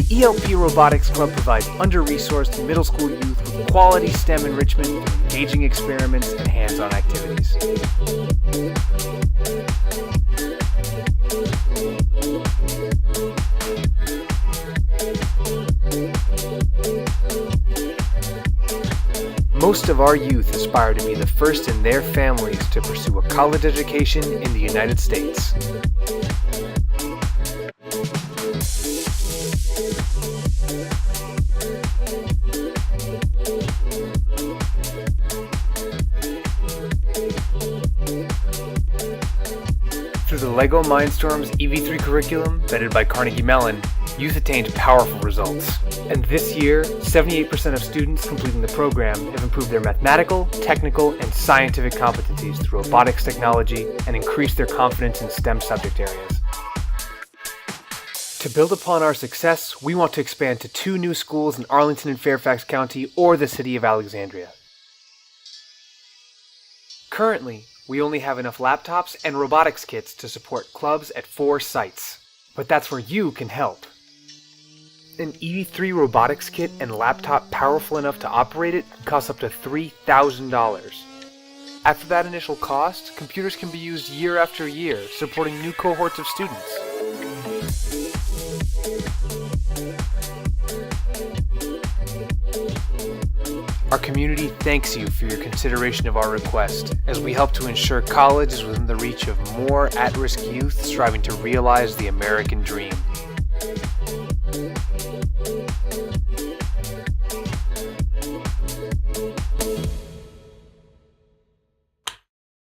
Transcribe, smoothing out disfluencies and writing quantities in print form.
The ELP Robotics Club provides under-resourced middle school youth with quality STEM enrichment through engaging experiments and hands-on activities. Most of our youth aspire to be the first in their families to pursue a college education in the United States. Through the LEGO Mindstorms EV3 curriculum, vetted by Carnegie Mellon, youth attained powerful results. And this year, 78% of students completing the program have improved their mathematical, technical, and scientific competencies through robotics technology and increased their confidence in STEM subject areas. To build upon our success, we want to expand to 2 new schools in Arlington and Fairfax County or the City of Alexandria. Currently, we only have enough laptops and robotics kits to support clubs at 4 sites. But that's where you can help. An EV3 robotics kit and laptop powerful enough to operate it costs up to $3,000. After that initial cost, computers can be used year after year, supporting new cohorts of students. Our community thanks you for your consideration of our request, as we help to ensure college is within the reach of more at-risk youth striving to realize the American dream.